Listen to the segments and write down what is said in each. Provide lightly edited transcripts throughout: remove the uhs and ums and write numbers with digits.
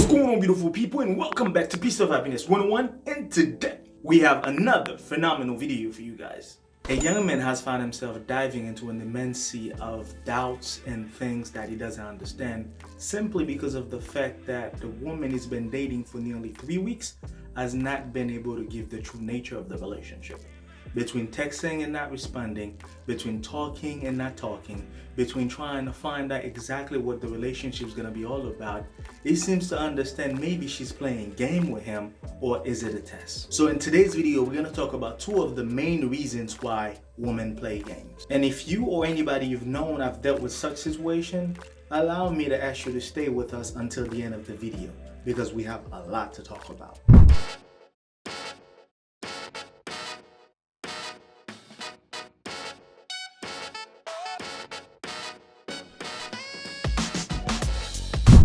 What's going on, beautiful people, and welcome back to Piece of Happiness 101. And today we have another phenomenal video for you guys. A young man has found himself diving into an immense sea of doubts and things that he doesn't understand simply because of the fact that the woman he's been dating for nearly 3 weeks has not been able to give the true nature of the relationship. Between texting and not responding, between talking and not talking, between trying to find out exactly what the relationship is going to be all about, he seems to understand maybe she's playing a game with him, or is it a test? So in today's video, we're going to talk about 2 of the main reasons why women play games. And if you or anybody you've known have dealt with such situation, allow me to ask you to stay with us until the end of the video, because we have a lot to talk about.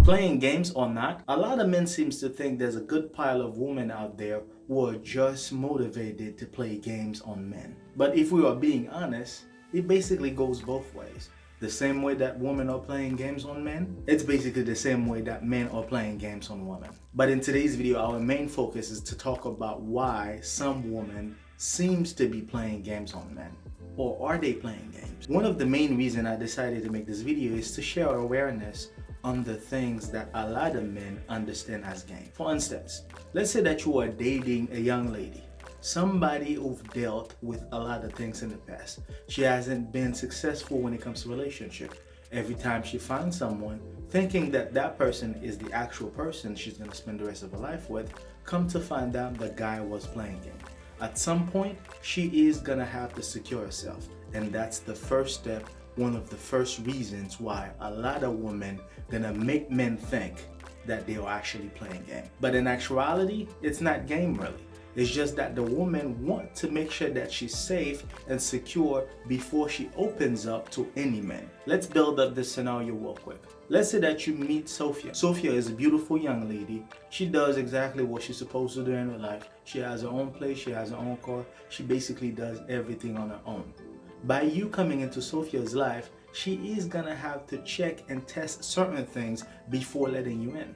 Playing games or not, a lot of men seems to think there's a good pile of women out there who are just motivated to play games on men. But if we are being honest, it basically goes both ways. The same way that women are playing games on men, it's basically the same way that men are playing games on women. But in today's video, our main focus is to talk about why some women seems to be playing games on men. Or are they playing games? One of the main reasons I decided to make this video is to share awareness on the things that a lot of men understand as game. For instance, let's say that you are dating a young lady, somebody who've dealt with a lot of things in the past. She hasn't been successful when it comes to relationship. Every time she finds someone, thinking that that person is the actual person she's going to spend the rest of her life with, come to find out the guy was playing game. At some point, she is going to have to secure herself, and that's the first step. One of the first reasons why a lot of women gonna make men think that they are actually playing game. But in actuality, it's not game really. It's just that the woman wants to make sure that she's safe and secure before she opens up to any man. Let's build up this scenario real quick. Let's say that you meet Sophia. Sophia is a beautiful young lady. She does exactly what she's supposed to do in her life. She has her own place, she has her own car. She basically does everything on her own. By you coming into Sophia's life, she is gonna have to check and test certain things before letting you in.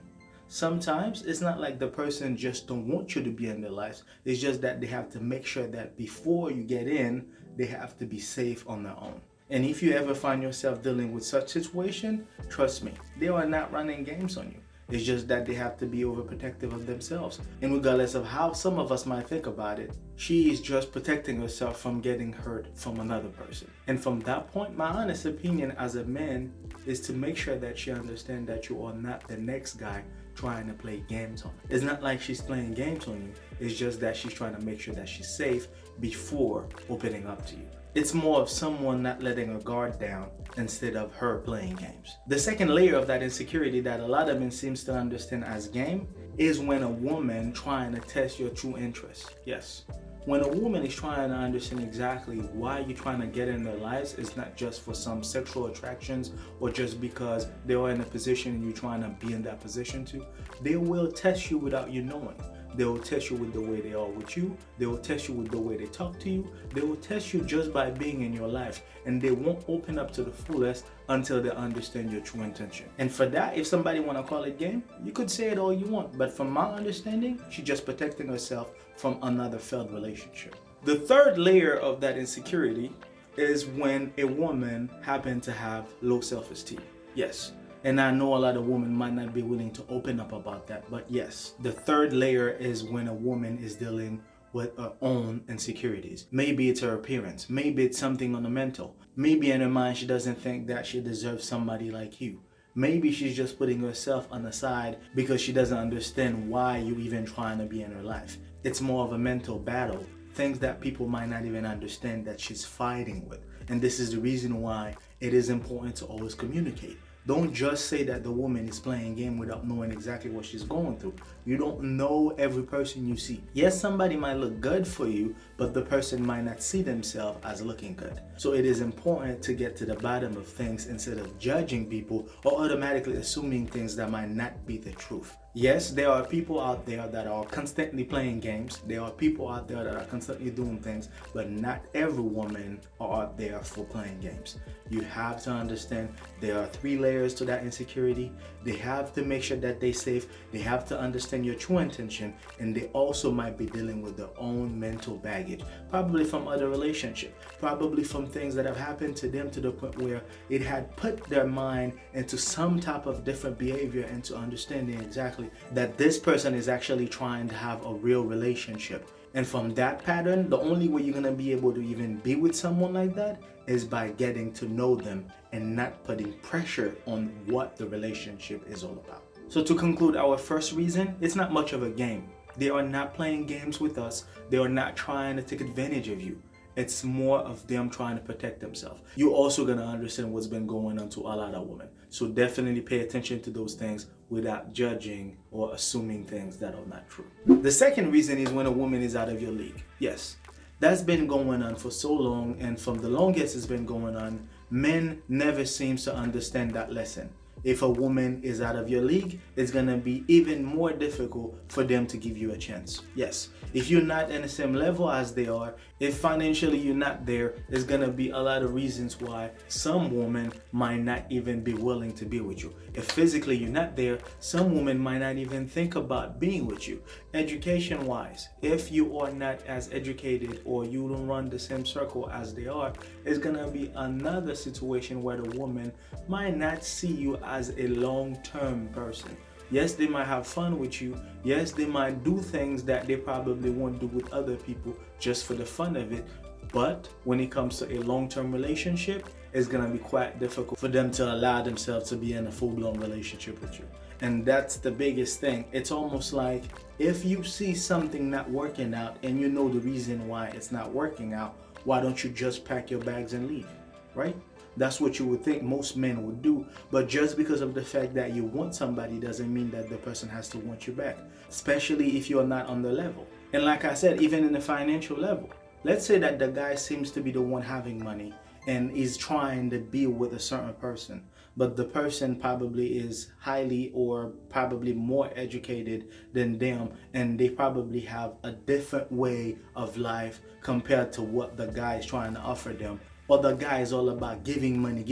Sometimes it's not like the person just don't want you to be in their lives. It's just that they have to make sure that before you get in, they have to be safe on their own. And if you ever find yourself dealing with such situation, trust me, they are not running games on you. It's just that they have to be overprotective of themselves. And regardless of how some of us might think about it, she is just protecting herself from getting hurt from another person. And from that point, my honest opinion as a man is to make sure that she understands that you are not the next guy trying to play games on her. It's not like she's playing games on you. It's just that she's trying to make sure that she's safe before opening up to you. It's more of someone not letting her guard down instead of her playing games. The second layer of that insecurity that a lot of men seems to understand as game is when a woman trying to test your true interests. Yes. When a woman is trying to understand exactly why you're trying to get in their lives, it's not just for some sexual attractions or just because they are in a position and you're trying to be in that position too. They will test you without you knowing. They will test you with the way they are with you. They will test you with the way they talk to you. They will test you just by being in your life. And they won't open up to the fullest until they understand your true intention. And for that, if somebody want to call it game, you could say it all you want. But from my understanding, she's just protecting herself from another failed relationship. The third layer of that insecurity is when a woman happens to have low self-esteem. Yes. And I know a lot of women might not be willing to open up about that, but yes, the third layer is when a woman is dealing with her own insecurities. Maybe it's her appearance, maybe it's something on the mental. Maybe in her mind she doesn't think that she deserves somebody like you. Maybe she's just putting herself on the side because she doesn't understand why you even trying to be in her life. It's more of a mental battle, things that people might not even understand that she's fighting with. And this is the reason why it is important to always communicate. Don't just say that the woman is playing a game without knowing exactly what she's going through. You don't know every person you see. Yes, somebody might look good for you, but the person might not see themselves as looking good. So it is important to get to the bottom of things instead of judging people or automatically assuming things that might not be the truth. Yes, there are people out there that are constantly playing games. There are people out there that are constantly doing things, but not every woman are out there for playing games. You have to understand there are 3 layers to that insecurity. They have to make sure that they're safe. They have to understand your true intention, and they also might be dealing with their own mental baggage, probably from other relationships, probably from things that have happened to them to the point where it had put their mind into some type of different behavior, into understanding exactly that this person is actually trying to have a real relationship. And from that pattern, the only way you're going to be able to even be with someone like that is by getting to know them and not putting pressure on what the relationship is all about. So to conclude, our first reason, it's not much of a game. They are not playing games with us. They are not trying to take advantage of you. It's more of them trying to protect themselves. You're also going to understand what's been going on to a lot of women. So definitely pay attention to those things without judging or assuming things that are not true. The second reason is when a woman is out of your league. Yes, that's been going on for so long, and from the longest it's been going on, men never seem to understand that lesson. If a woman is out of your league, it's gonna be even more difficult for them to give you a chance. Yes, if you're not in the same level as they are, if financially you're not there, there's gonna be a lot of reasons why some women might not even be willing to be with you. If physically you're not there, some women might not even think about being with you. Education wise, if you are not as educated or you don't run the same circle as they are, it's gonna be another situation where the woman might not see you as a long-term person. Yes, they might have fun with you. Yes, they might do things that they probably won't do with other people just for the fun of it. But when it comes to a long-term relationship, it's gonna be quite difficult for them to allow themselves to be in a full-blown relationship with you. And that's the biggest thing. It's almost like if you see something not working out and you know the reason why it's not working out, why don't you just pack your bags and leave, right? That's what you would think most men would do. But just because of the fact that you want somebody doesn't mean that the person has to want you back, especially if you're not on the level. And like I said, even in the financial level, let's say that the guy seems to be the one having money and is trying to be with a certain person, but the person probably is highly or probably more educated than them, and they probably have a different way of life compared to what the guy is trying to offer them. Or the guy is all about giving money.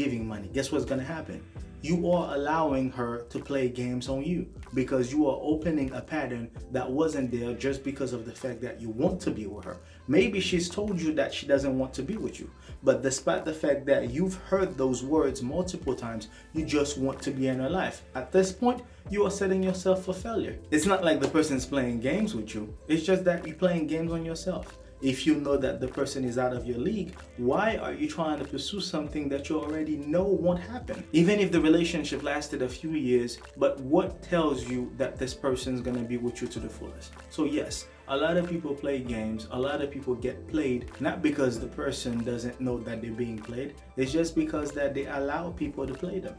Guess what's gonna happen? You are allowing her to play games on you because you are opening a pattern that wasn't there just because of the fact that you want to be with her. Maybe she's told you that she doesn't want to be with you, but despite the fact that you've heard those words multiple times, you just want to be in her life. At this point, you are setting yourself for failure. It's not like the person's playing games with you. It's just that you're playing games on yourself. If you know that the person is out of your league, why are you trying to pursue something that you already know won't happen? Even if the relationship lasted a few years, but what tells you that this person's gonna be with you to the fullest? So yes, a lot of people play games, a lot of people get played, not because the person doesn't know that they're being played, it's just because that they allow people to play them.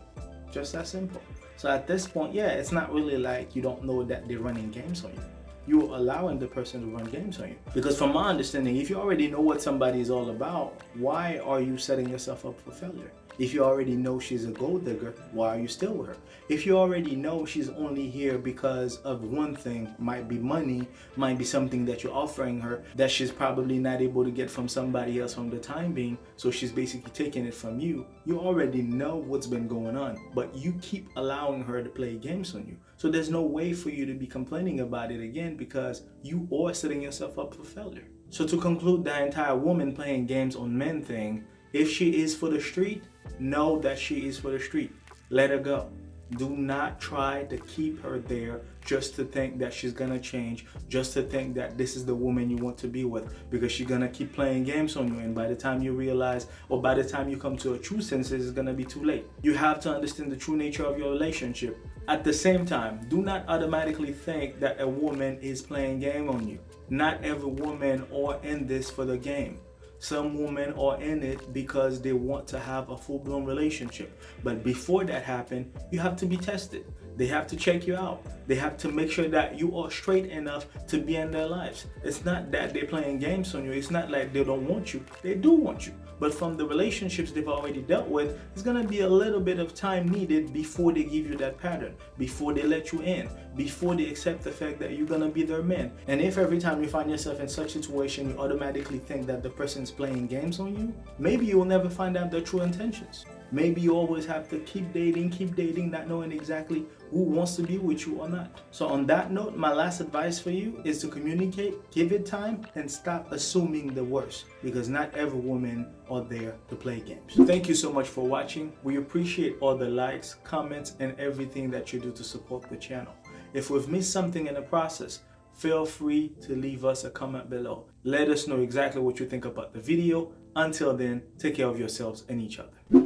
Just that simple. So at this point, yeah, it's not really like you don't know that they're running games on you. You're allowing the person to run games on you. Because from my understanding, if you already know what somebody is all about, why are you setting yourself up for failure? If you already know she's a gold digger, why are you still with her? If you already know she's only here because of one thing, might be money, might be something that you're offering her that she's probably not able to get from somebody else from the time being, so she's basically taking it from you, you already know what's been going on, but you keep allowing her to play games on you. So there's no way for you to be complaining about it again because you are setting yourself up for failure. So to conclude the entire woman playing games on men thing, if she is for the street, know that she is for the street. Let her go. Do not try to keep her there just to think that she's gonna change, just to think that this is the woman you want to be with, because she's gonna keep playing games on you, and by the time you realize, or by the time you come to a true senses, it's gonna be too late. You have to understand the true nature of your relationship. At the same time, do not automatically think that a woman is playing game on you. Not every woman are in this for the game. Some women are in it because they want to have a full-blown relationship. But before that happens, you have to be tested. They have to check you out. They have to make sure that you are straight enough to be in their lives. It's not that they're playing games on you. It's not like they don't want you. They do want you. But from the relationships they've already dealt with, it's gonna be a little bit of time needed before they give you that pattern, before they let you in, before they accept the fact that you're gonna be their man. And if every time you find yourself in such a situation, you automatically think that the person's playing games on you, maybe you will never find out their true intentions. Maybe you always have to keep dating, not knowing exactly who wants to be with you or not. So on that note, my last advice for you is to communicate, give it time, and stop assuming the worst, because not every woman are there to play games. Thank you so much for watching. We appreciate all the likes, comments, and everything that you do to support the channel. If we've missed something in the process, feel free to leave us a comment below. Let us know exactly what you think about the video. Until then, take care of yourselves and each other.